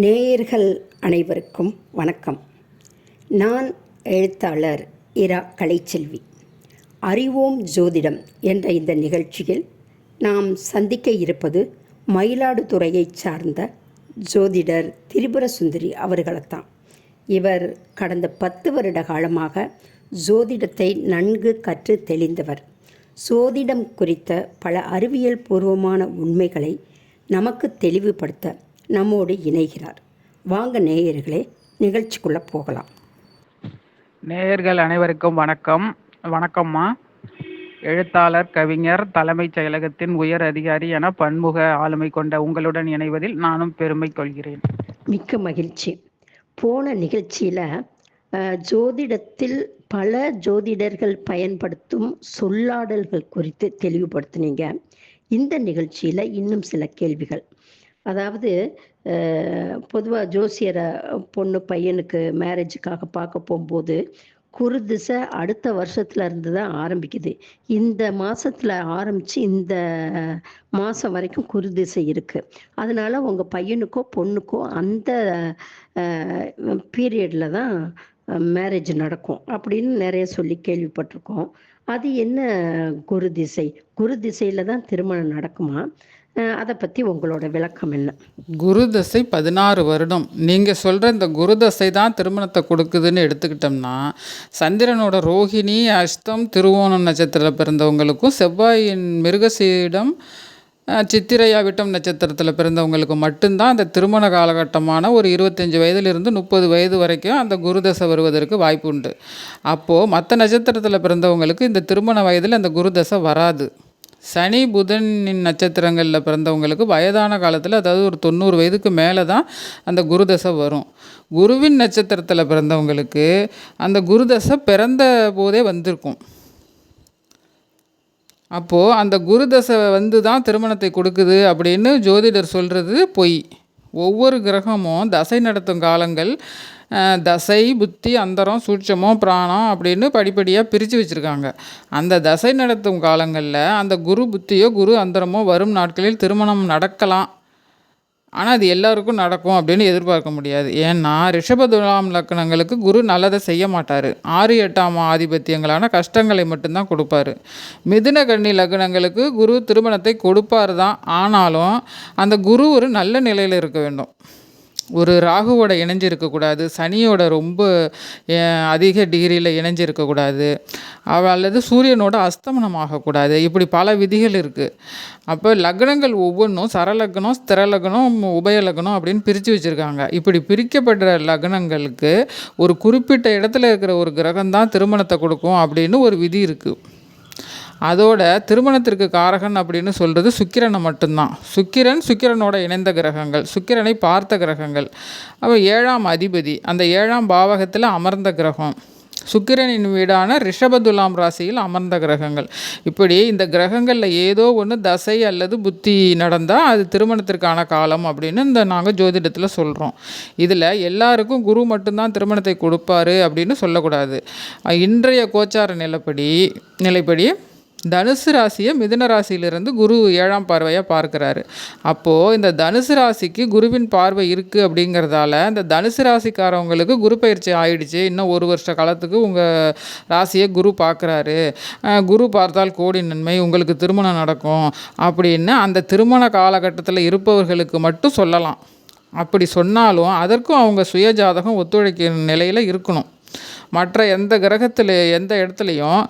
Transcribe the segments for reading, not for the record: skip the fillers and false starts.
நேயர்கள் அனைவருக்கும் வணக்கம். நான் எழுத்தாளர் இரா கலைச்செல்வி. அறிவோம் ஜோதிடம் என்ற இந்த நிகழ்ச்சியில் நாம் சந்திக்க இருப்பது மயிலாடுதுறையைச் சார்ந்த ஜோதிடர் திரிபுர சுந்தரி அவர்களைத்தான். இவர் கடந்த 10 வருட காலமாக ஜோதிடத்தை நன்கு கற்று தெளிந்தவர். ஜோதிடம் குறித்த பல அறிவியல் பூர்வமான உண்மைகளை நமக்கு தெளிவுபடுத்த நம்மோடு இணைகிறார். வாங்க நேயர்களே, நிகழ்ச்சிக்குள்ளே போகலாம். நேயர்கள் அனைவருக்கும் வணக்கம். வணக்கம்மா. எழுத்தாளர், கவிஞர், தலைமைச் செயலகத்தின் உயர் அதிகாரி என பன்முக ஆளுமை கொண்ட உங்களுடன் இணைவதில் நானும் பெருமை கொள்கிறேன். மிக்க மகிழ்ச்சி. போன நிகழ்ச்சியில் ஜோதிடத்தில் பல ஜோதிடர்கள் பயன்படுத்தும் சொல்லாடல்கள் குறித்து தெளிவுபடுத்தினீங்க. இந்த நிகழ்ச்சியில் இன்னும் சில கேள்விகள். அதாவது பொதுவாக ஜோசியரை பொண்ணு பையனுக்கு மேரேஜுக்காக பார்க்க போகும்போது குரு திசை அடுத்த வருஷத்துல இருந்து தான் ஆரம்பிக்குது. இந்த மாதத்தில் ஆரம்பித்து இந்த மாதம் வரைக்கும் குரு திசை இருக்குது. அதனால் உங்கள் பையனுக்கோ பொண்ணுக்கோ அந்த பீரியடில் தான் மேரேஜ் நடக்கும் அப்படின்னு நிறைய சொல்லி கேள்விப்பட்டிருக்கோம். அது என்ன குரு திசை? குரு திசையில் தான் திருமணம் நடக்குமா? அதை பற்றி உங்களோட விளக்கம் என்ன? குரு தசை 16 வருடம். நீங்கள் சொல்கிற இந்த குரு தசை தான் திருமணத்தை கொடுக்குதுன்னு எடுத்துக்கிட்டோம்னா, சந்திரனோட ரோஹிணி, அஷ்டம், திருவோணம் நட்சத்திரத்தில் பிறந்தவங்களுக்கும், செவ்வாயின் மிருகசீடம், சித்திரை அவிட்டம் நட்சத்திரத்தில் பிறந்தவங்களுக்கு மட்டும்தான் அந்த திருமண காலகட்டமான ஒரு 25 வயதிலிருந்து 30 வயது வரைக்கும் அந்த குருதசை வருவதற்கு வாய்ப்பு உண்டு. அப்போது மற்ற நட்சத்திரத்தில் பிறந்தவங்களுக்கு இந்த திருமண வயதில் அந்த குருதசை வராது. சனி, புதனின் நட்சத்திரங்களில் பிறந்தவங்களுக்கு வயதான காலத்தில், அதாவது ஒரு 90 வயதுக்கு மேலே தான் அந்த குருதசை வரும். குருவின் நட்சத்திரத்தில் பிறந்தவங்களுக்கு அந்த குருதசை பிறந்த போதே வந்திருக்கும். அப்போது அந்த குருதசை தான் திருமணத்தை கொடுக்குது அப்படின்னு ஜோதிடர் சொல்கிறது பொய். ஒவ்வொரு கிரகமும் தசை நடத்தும் காலங்கள் தசை, புத்தி, அந்தரம், சூட்சமம், பிராணம் அப்படின்னு படிப்படியாக பிரித்து வச்சுருக்காங்க. அந்த தசை நடத்தும் காலங்களில் அந்த குரு புத்தியோ குரு அந்தரமோ வரும் நாட்களில் திருமணம் நடக்கலாம். ஆனால் அது எல்லாருக்கும் நடக்கும் அப்படின்னு எதிர்பார்க்க முடியாது. ஏன்னா ரிஷபதுலாம் லக்னங்களுக்கு குரு நல்லதை செய்ய மாட்டார். 6, 8ஆம் ஆதிபத்தியங்களான கஷ்டங்களை மட்டும்தான் கொடுப்பார். மிதுன கன்னி லக்னங்களுக்கு குரு திருமணத்தை கொடுப்பார் தான். ஆனாலும் அந்த குரு ஒரு நல்ல நிலையில் இருக்க வேண்டும். ஒரு ராகுவோட இணைஞ்சிருக்கக்கூடாது, சனியோட ரொம்ப அதிக டிகிரியில் இணைஞ்சிருக்கக்கூடாது, அல்லது சூரியனோட அஸ்தமனம் ஆகக்கூடாது. இப்படி பல விதிகள் இருக்குது. அப்போ லக்னங்கள் ஒவ்வொன்றும் சரலக்னம், ஸ்திரலக்னம், உபயலக்னம் அப்படின்னு பிரித்து வச்சுருக்காங்க. இப்படி பிரிக்கப்பட்ட லக்னங்களுக்கு ஒரு குறிப்பிட்ட இடத்துல இருக்கிற ஒரு கிரகம்தான் திருமணத்தை கொடுக்கும் அப்படின்னு ஒரு விதி இருக்குது. அதோட திருமணத்திற்கு காரகன் அப்படின்னு சொல்கிறது சுக்கிரனை மட்டும்தான். சுக்கிரனோட இணைந்த கிரகங்கள், சுக்கிரனை பார்த்த கிரகங்கள். அப்போ 7ஆம் அதிபதி, அந்த 7ஆம் பாவகத்தில் அமர்ந்த கிரகம், சுக்கிரனின் வீடான ரிஷபதுலாம் ராசியில் அமர்ந்த கிரகங்கள். இப்படி இந்த கிரகங்களில் ஏதோ ஒன்று தசை அல்லது புத்தி நடந்தால் அது திருமணத்திற்கான காலம் அப்படின்னு நாங்கள் ஜோதிடத்தில் சொல்கிறோம். இதில் எல்லாருக்கும் குரு மட்டும்தான் திருமணத்தை கொடுப்பாரு அப்படின்னு சொல்லக்கூடாது. இன்றைய கோச்சார நிலைப்படி தனுசு ராசியை மிதுன ராசியிலிருந்து குரு 7ஆம் பார்வையாக பார்க்குறாரு. அப்போது இந்த தனுசு ராசிக்கு குருவின் பார்வை இருக்குது அப்படிங்கிறதால இந்த தனுசு ராசிக்காரவங்களுக்கு குரு பயிற்சி ஆயிடுச்சு, இன்னும் 1 வருஷ காலத்துக்கு உங்கள் ராசியை குரு பார்க்குறாரு, குரு பார்த்தால் கோடி நன்மை, உங்களுக்கு திருமணம் நடக்கும் அப்படின்னு அந்த திருமண காலகட்டத்தில் இருப்பவர்களுக்கு மட்டும் சொல்லலாம். அப்படி சொன்னாலும் அதற்கும் அவங்க சுயஜாதகம் ஒத்துழைக்கிற நிலையில் இருக்கணும். மற்ற எந்த கிரகத்தில் எந்த இடத்துலையும்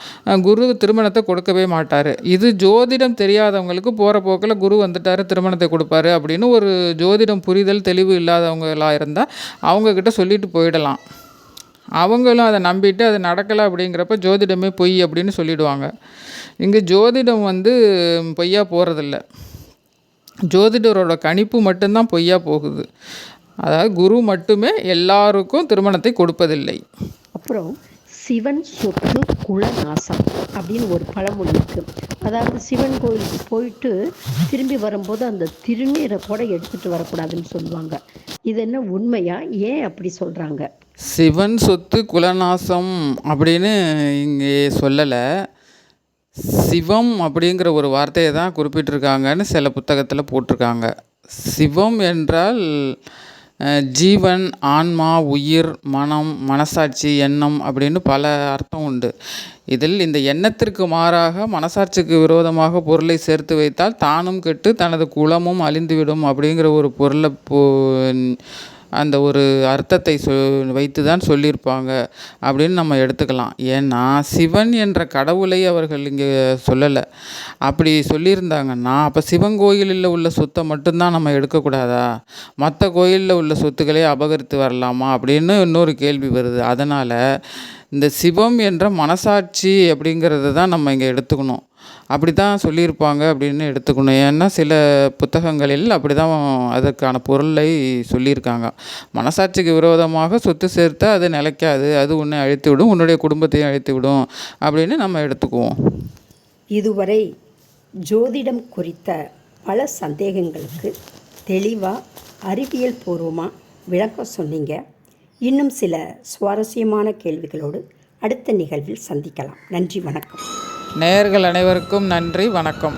குரு திருமணத்தை கொடுக்கவே மாட்டார். இது ஜோதிடம் தெரியாதவங்களுக்கு போகிற போக்கில் குரு வந்துட்டார் திருமணத்தை கொடுப்பாரு அப்படின்னு ஒரு ஜோதிடம் புரிதல் தெளிவு இல்லாதவங்களாக இருந்தால் அவங்கக்கிட்ட சொல்லிட்டு போயிடலாம். அவங்களும் அதை நம்பிட்டு அது நடக்கலை அப்படிங்கிறப்ப ஜோதிடமே பொய் அப்படின்னு சொல்லிடுவாங்க. இங்கே ஜோதிடம் பொய்யா போகிறதில்ல, ஜோதிடரோட கணிப்பு மட்டும்தான் பொய்யா போகுது. அதாவது குரு மட்டுமே எல்லாருக்கும் திருமணத்தை கொடுப்பதில்லை. அப்புறம் சிவன் சொத்து குலநாசம் அப்படின்னு ஒரு பழமொழி இருக்குது. அதாவது சிவன் கோயிலுக்கு போயிட்டு திரும்பி வரும்போது அந்த திருநீரை கூட எடுத்துகிட்டு வரக்கூடாதுன்னு சொல்லுவாங்க. இது என்ன உண்மையா? ஏன் அப்படி சொல்கிறாங்க? சிவன் சொத்து குலநாசம் அப்படின்னு இங்கே சொல்லலை. சிவம் அப்படிங்கிற ஒரு வார்த்தையை தான் குறிப்பிட்டிருக்காங்கன்னு சில புத்தகத்தில் போட்டிருக்காங்க. சிவம் என்றால் ஜீவன், ஆன்மா, உயிர், மனம், மனசாட்சி, எண்ணம் அப்படின்னு பல அர்த்தம் உண்டு. இதில் இந்த எண்ணத்திற்கு மாறாக மனசாட்சிக்கு விரோதமாக பொருளை சேர்த்து வைத்தால் தானும் கெட்டு தனது குலமும் அழிந்துவிடும் அப்படிங்கிற ஒரு பொருளை அந்த ஒரு அர்த்தத்தை வைத்து தான் சொல்லியிருப்பாங்க அப்படின்னு நம்ம எடுத்துக்கலாம். ஏன்னா சிவன் என்ற கடவுளை அவர்கள் இங்கே சொல்லலை. அப்படி சொல்லியிருந்தாங்கன்னா அப்போ சிவன் கோயிலில் உள்ள சொத்தை மட்டும்தான் நம்ம எடுக்கக்கூடாதா? மற்ற கோயிலில் உள்ள சொத்துக்களே அபகரித்து வரலாமா அப்படின்னு இன்னொரு கேள்வி வருது. அதனால் இந்த சிவம் என்ற மனசாட்சி அப்படிங்கிறத தான் நம்ம இங்கே எடுத்துக்கணும். அப்படி தான் சொல்லியிருப்பாங்க அப்படின்னு எடுத்துக்கணும். ஏன்னா சில புத்தகங்களில் அப்படி தான் அதற்கான பொருளை சொல்லியிருக்காங்க. மனசாட்சிக்கு விரோதமாக சொத்து சேர்த்தா அது நிலைக்காது, அது உன்னை அழித்து விடும், உன்னுடைய குடும்பத்தையும் அழித்து விடும் அப்படின்னு நம்ம எடுத்துக்குவோம். இதுவரை ஜோதிடம் குறித்த பல சந்தேகங்களுக்கு தெளிவாக அறிவியல் பூர்வமாக விளக்கம் சொன்னீங்க. இன்னும் சில சுவாரஸ்யமான கேள்விகளோடு அடுத்த நிகழ்வில் சந்திக்கலாம். நன்றி, வணக்கம். நேயர்கள் அனைவருக்கும் நன்றி, வணக்கம்.